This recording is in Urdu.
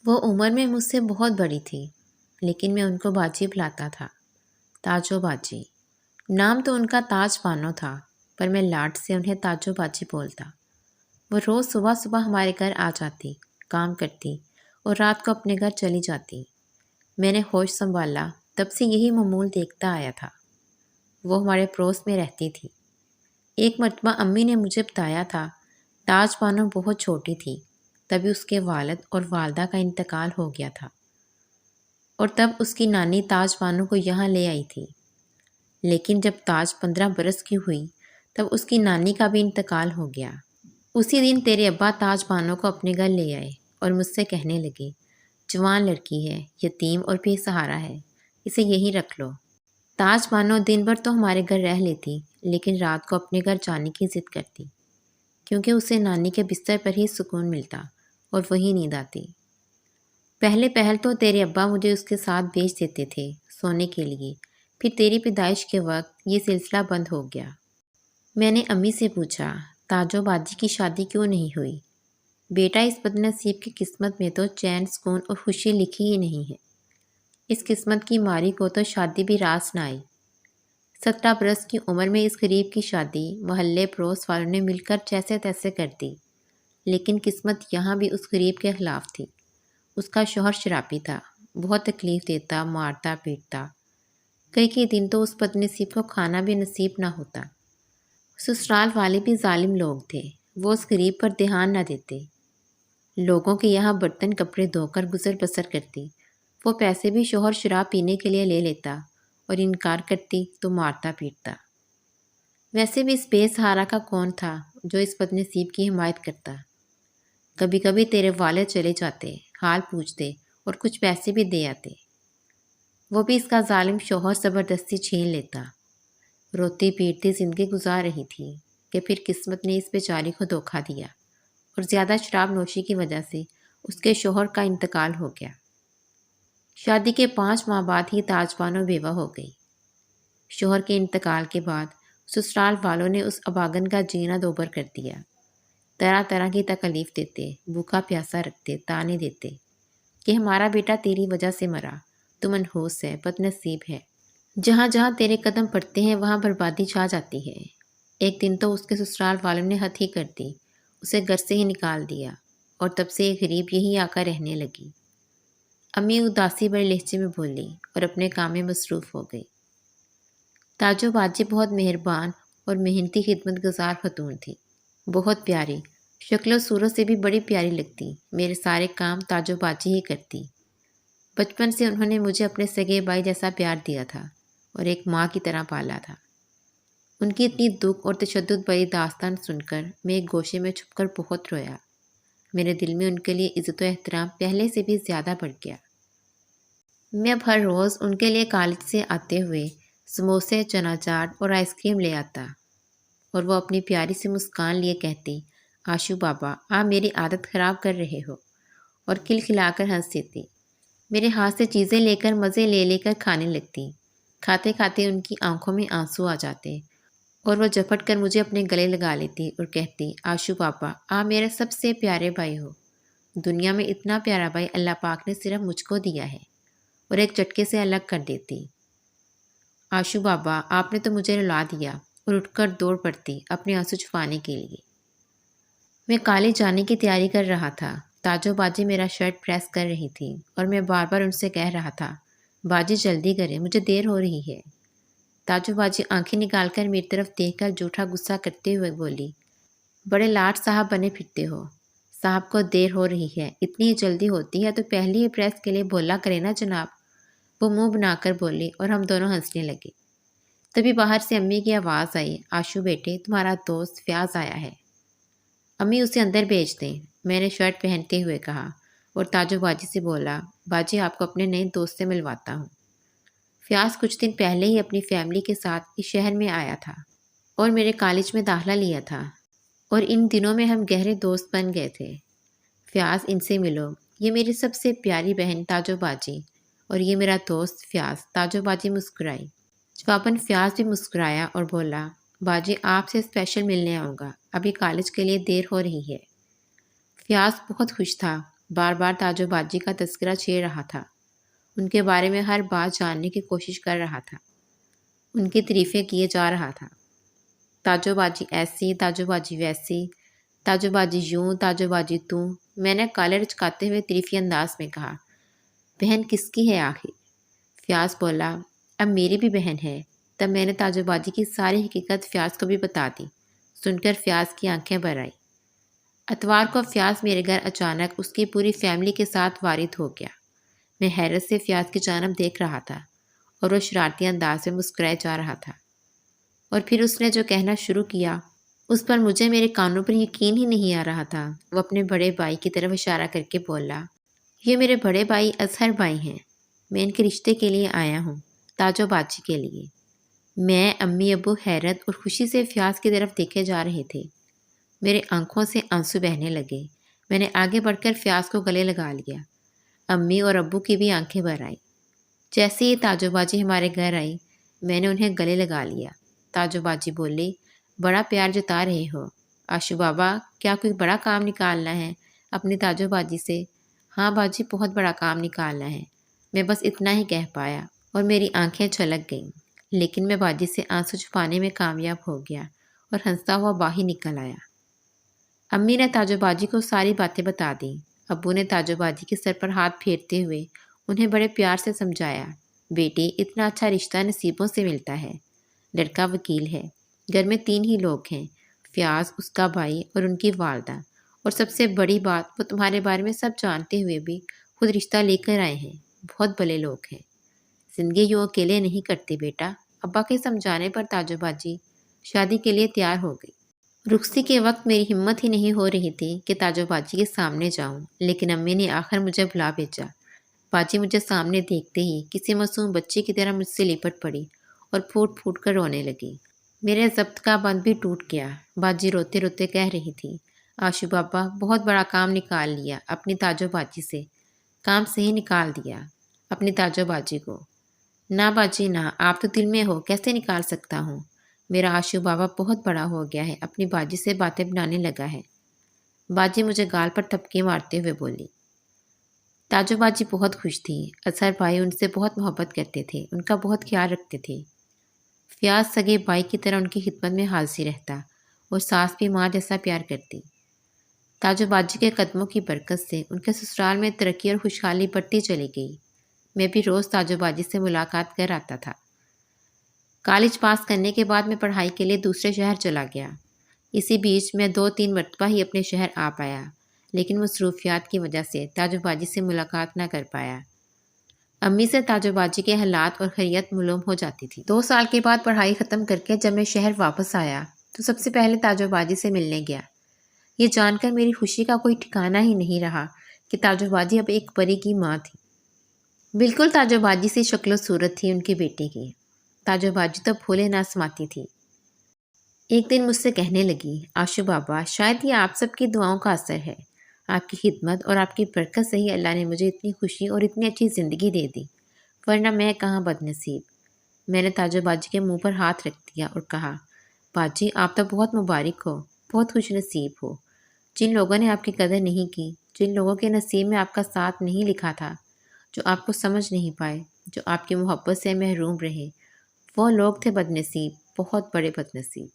وہ عمر میں مجھ سے بہت بڑی تھی، لیکن میں ان کو باجی بلاتا تھا۔ تاجو باجی نام تو ان کا تاج بانو تھا، پر میں لاڈ سے انہیں تاجو باجی بولتا۔ وہ روز صبح صبح ہمارے گھر آ جاتی، کام کرتی اور رات کو اپنے گھر چلی جاتی۔ میں نے ہوش سنبھالا تب سے یہی معمول دیکھتا آیا تھا۔ وہ ہمارے پڑوس میں رہتی تھی۔ ایک مرتبہ امی نے مجھے بتایا تھا، تاج بانو بہت چھوٹی تھی، تبھی اس کے والد اور والدہ کا انتقال ہو گیا تھا، اور تب اس کی نانی تاج بانو کو یہاں لے آئی تھی۔ لیکن جب تاج 15 برس کی ہوئی تب اس کی نانی کا بھی انتقال ہو گیا۔ اسی دن تیرے ابا تاج بانو کو اپنے گھر لے آئے اور مجھ سے کہنے لگے، جوان لڑکی ہے، یتیم اور بے سہارا ہے، اسے یہیں رکھ لو۔ تاج بانو دن بھر تو ہمارے گھر رہ لیتی، لیکن رات کو اپنے گھر جانے کی ضد کرتی، کیونکہ اسے نانی کے بستر پر ہی سکون ملتا اور وہی نیند آتی۔ پہل تو تیرے ابا مجھے اس کے ساتھ بھیج دیتے تھے سونے کے لیے، پھر تیری پیدائش کے وقت یہ سلسلہ بند ہو گیا۔ میں نے امی سے پوچھا، تاجو باجی کی شادی کیوں نہیں ہوئی؟ بیٹا، اس بد نصیب کی قسمت میں تو چین، سکون اور خوشی لکھی ہی نہیں ہے۔ اس قسمت کی ماری کو تو شادی بھی راس نہ آئی۔ 17 برس کی عمر میں اس غریب کی شادی محلے پڑوس والوں نے مل کر جیسے تیسے کر دی، لیکن قسمت یہاں بھی اس غریب کے خلاف تھی۔ اس کا شوہر شرابی تھا، بہت تکلیف دیتا، مارتا پیٹتا۔ کئی دن تو اس بد نصیب کو کھانا بھی نصیب نہ ہوتا۔ سسرال والے بھی ظالم لوگ تھے، وہ اس غریب پر دھیان نہ دیتے۔ لوگوں کے یہاں برتن کپڑے دھو کر گزر بسر کرتی، وہ پیسے بھی شوہر شراب پینے کے لیے لے لیتا، اور انکار کرتی تو مارتا پیٹتا۔ ویسے بھی اس بے سہارا کا کون تھا جو اس بد نصیب کی حمایت کرتا؟ کبھی کبھی تیرے والد چلے جاتے، حال پوچھتے اور کچھ پیسے بھی دے آتے، وہ بھی اس کا ظالم شوہر زبردستی چھین لیتا۔ روتی پیٹتی زندگی گزار رہی تھی کہ پھر قسمت نے اس بیچاری کو دھوکہ دیا، اور زیادہ شراب نوشی کی وجہ سے اس کے شوہر کا انتقال ہو گیا۔ شادی کے 5 ماہ بعد ہی تاج بانو بیوہ ہو گئی۔ شوہر کے انتقال کے بعد سسرال والوں نے اس اباگن کا جینا دوبر کر دیا۔ طرح طرح کی تکلیف دیتے، بھوکا پیاسا رکھتے، تانے دیتے کہ ہمارا بیٹا تیری وجہ سے مرا، تو منحوس ہے، بد نصیب ہے، جہاں جہاں تیرے قدم پڑتے ہیں وہاں بربادی چھا جاتی ہے۔ ایک دن تو اس کے سسرال والوں نے حد ہی کر دی، اسے گھر سے ہی نکال دیا، اور تب سے ایک غریب یہی آ کر رہنے لگی۔ امی اداسی بڑے لہجے میں بولی اور اپنے کام میں مصروف ہو گئی۔ تاجو باجی بہت مہربان اور محنتی خدمت گزار خاتون تھی، بہت پیاری، شکل و صورت سے بھی بڑی پیاری لگتی۔ میرے سارے کام تاجو باجی ہی کرتی۔ بچپن سے انہوں نے مجھے اپنے سگے بھائی جیسا پیار دیا تھا اور ایک ماں کی طرح پالا تھا۔ ان کی اتنی دکھ اور تشدد بھری داستان سن کر میں ایک گوشے میں چھپ کر بہت رویا۔ میرے دل میں ان کے لیے عزت و احترام پہلے سے بھی زیادہ بڑھ گیا۔ میں اب ہر روز ان کے لیے کالج سے آتے ہوئے سموسے، چنا چاٹ اور آئس کریم لے آتا، اور وہ اپنی پیاری سی مسکان لیے کہتی، آشو بابا، آپ میری عادت خراب کر رہے ہو، اور کھلکھلا کر ہنس دیتی۔ میرے ہاتھ سے چیزیں لے کر مزے لے کر کھانے لگتی۔ کھاتے کھاتے ان کی آنکھوں میں آنسو آ جاتے، اور وہ جھپٹ کر مجھے اپنے گلے لگا لیتی اور کہتی، آشو بابا، آپ میرے سب سے پیارے بھائی ہو۔ دنیا میں اتنا پیارا بھائی اللہ پاک نے صرف مجھ کو دیا ہے، اور ایک چٹکے سے الگ کر دیتی۔ آشو بابا، آپ نے تو مجھے رلا دیا، اور اٹھ کر دوڑ پڑتی اپنے آنسو چھپانے کے لیے۔ میں کالج جانے کی تیاری کر رہا تھا۔ تاجو باجی میرا شرٹ پریس کر رہی تھی، اور میں بار بار ان سے کہہ رہا تھا، باجی جلدی کریں، مجھے دیر ہو رہی ہے۔ تاجو باجی آنکھیں نکال کر میری طرف دیکھ کر جھوٹا غصہ کرتے ہوئے بولی، بڑے لاٹ صاحب بنے پھرتے ہو، صاحب کو دیر ہو رہی ہے، اتنی جلدی ہوتی ہے تو پہلے ہی پریس کے لیے بولا کرے نا جناب۔ وہ منہ بنا کر بولی اور ہم دونوں ہنسنے لگے۔ تبھی باہر سے امی کی آواز آئی، آشو بیٹے، تمہارا دوست فیاض آیا ہے، امی اسے اندر بھیج دیں۔ میں نے شرٹ پہنتے ہوئے کہا، اور تاجو باجی سے بولا، باجی آپ کو اپنے نئے دوست سے ملواتا ہوں۔ فیاض کچھ دن پہلے ہی اپنی فیملی کے ساتھ اس شہر میں آیا تھا اور میرے کالج میں داخلہ لیا تھا، اور ان دنوں میں ہم گہرے دوست بن گئے تھے۔ فیاض، ان سے ملو، یہ میری سب سے پیاری بہن تاجو باجی، اور یہ میرا دوست فیاض۔ تاجو باجی مسکرائی۔ جواباً فیاض بھی مسکرایا اور بولا، باجی آپ سے اسپیشل ملنے آؤں گا، ابھی کالج کے لیے دیر ہو رہی ہے۔ فیاض بہت خوش تھا، بار بار تاجو باجی کا تذکرہ چھیڑ رہا تھا، ان کے بارے میں ہر بات جاننے کی کوشش کر رہا تھا، ان کی تعریفیں کیے جا رہا تھا۔ تاجو باجی ایسی، تاجو باجی ویسی، تاجو باجی یوں، تاجو باجی توں۔ میں نے کالر چکاتے ہوئے تعریفی انداز میں کہا، بہن کس کی ہے آخر؟ فیاض بولا، اب میری بھی بہن ہے۔ تب میں نے تاجو باجی کی ساری حقیقت فیاض کو بھی بتا دی۔ سن کر فیاض کی آنکھیں بھر آئیں۔ اتوار کو فیاض میرے گھر اچانک اس کی پوری فیملی کے ساتھ وارد ہو گیا۔ میں حیرت سے فیاض کی جانب دیکھ رہا تھا اور وہ شرارتی انداز میں مسکرائے جا رہا تھا، اور پھر اس نے جو کہنا شروع کیا اس پر مجھے میرے کانوں پر یقین ہی نہیں آ رہا تھا۔ وہ اپنے بڑے بھائی کی طرف اشارہ کر کے بولا، یہ میرے بڑے بھائی اظہر بھائی ہیں، میں ان کے رشتے کے لیے آیا ہوں، تاجو باجی کے لیے۔ میں، امی ابو حیرت اور خوشی سے فیاض کی طرف دیکھے جا رہے تھے۔ میرے آنکھوں سے آنسو بہنے لگے۔ میں نے آگے بڑھ کر فیاض کو گلے لگا لیا۔ امی اور ابو کی بھی آنکھیں بھر آئیں۔ جیسے ہی تاجو باجی ہمارے گھر آئی، میں نے انہیں گلے لگا لیا۔ تاجو باجی بولی، بڑا پیار جتا رہے ہو آشو بابا، کیا کوئی بڑا کام نکالنا ہے اپنی تاجو باجی سے؟ ہاں باجی، بہت بڑا کام نکالنا ہے، میں بس اتنا ہی کہہ پایا اور میری آنکھیں چھلک گئیں، لیکن میں باجی سے آنسو چھپانے میں کامیاب ہو گیا اور ہنستا ہوا باہر نکل آیا۔ امی نے تاجو باجی کو ساری باتیں بتا دیں۔ ابو نے تاجو باجی کے سر پر ہاتھ پھیرتے ہوئے انہیں بڑے پیار سے سمجھایا، بیٹی اتنا اچھا رشتہ نصیبوں سے ملتا ہے۔ لڑکا وکیل ہے، گھر میں 3 ہی لوگ ہیں، فیاض، اس کا بھائی اور ان کی والدہ، اور سب سے بڑی بات، وہ تمہارے بارے میں سب جانتے ہوئے بھی خود رشتہ لے کر آئے ہیں، بہت بھلے لوگ ہیں۔ زندگی یوں اکیلے نہیں کرتے بیٹا۔ ابا کے سمجھانے پر تاجو باجی شادی کے لیے تیار ہو گئی۔ رخصتی کے وقت میری ہمت ہی نہیں ہو رہی تھی کہ تاجو باجی کے سامنے جاؤں، لیکن امی نے آخر مجھے بلا بھیجا۔ باجی مجھے سامنے دیکھتے ہی کسی معصوم بچے کی طرح مجھ سے لپٹ پڑی اور پھوٹ پھوٹ کر رونے لگی۔ میرے ضبط کا بند بھی ٹوٹ گیا۔ باجی روتے روتے کہہ رہی تھی، آشو بابا، بہت بڑا کام نکال لیا اپنی تاجو باجی سے، کام سے ہی نکال دیا اپنی تاجو باجی کو۔ نہ باجی نہ، آپ تو دل میں ہو، کیسے نکال سکتا ہوں؟ میرا آشو بابا بہت بڑا ہو گیا ہے، اپنی باجی سے باتیں بنانے لگا ہے۔ باجی مجھے گال پر تھپکی مارتے ہوئے بولی۔ تاجو باجی بہت خوش تھی۔ اظہر بھائی ان سے بہت محبت کرتے تھے، ان کا بہت خیال رکھتے تھے۔ فیاض سگے بھائی کی طرح ان کی خدمت میں حاضر رہتا اور ساس بھی ماں جیسا پیار کرتی۔ تاجو باجی کے قدموں کی برکت سے ان کے سسرال میں ترقی اور خوشحالی بڑھتی چلی گئی۔ میں بھی روز تاجو باجی سے ملاقات کر آتا تھا۔ کالج پاس کرنے کے بعد میں پڑھائی کے لیے دوسرے شہر چلا گیا۔ اسی بیچ میں 2-3 مرتبہ ہی اپنے شہر آ پایا، لیکن مصروفیات کی وجہ سے تاجو باجی سے ملاقات نہ کر پایا۔ امی سے تاجو باجی کے حالات اور خیریت معلوم ہو جاتی تھی۔ 2 سال کے بعد پڑھائی ختم کر کے جب میں شہر واپس آیا تو سب سے پہلے تاجو باجی سے ملنے گیا۔ یہ جان کر میری خوشی کا کوئی ٹھکانہ ہی نہیں رہا کہ تاجو باجی اب ایک پری کی ماں تھی۔ بالکل تاجو باجی سی شکل و صورت تھی ان کی بیٹی کی۔ تاجو باجی تو پھولے نہ سماتی تھی۔ ایک دن مجھ سے کہنے لگی، آشو بابا، شاید یہ آپ سب کی دعاؤں کا اثر ہے، آپ کی خدمت اور آپ کی برکت سے ہی اللہ نے مجھے اتنی خوشی اور اتنی اچھی زندگی دے دی، ورنہ میں کہاں بد نصیب۔ میں نے تاجو باجی کے منہ پر ہاتھ رکھ دیا اور کہا، باجی آپ تو بہت مبارک ہو، بہت خوش نصیب ہو۔ جن لوگوں نے آپ کی قدر نہیں کی، جن لوگوں کے نصیب میں آپ کا ساتھ نہیں لکھا تھا، جو آپ کو سمجھ نہیں پائے، جو آپ کی محبت سے محروم رہے، وہ لوگ تھے بد نصیب، بہت بڑے بد نصیب۔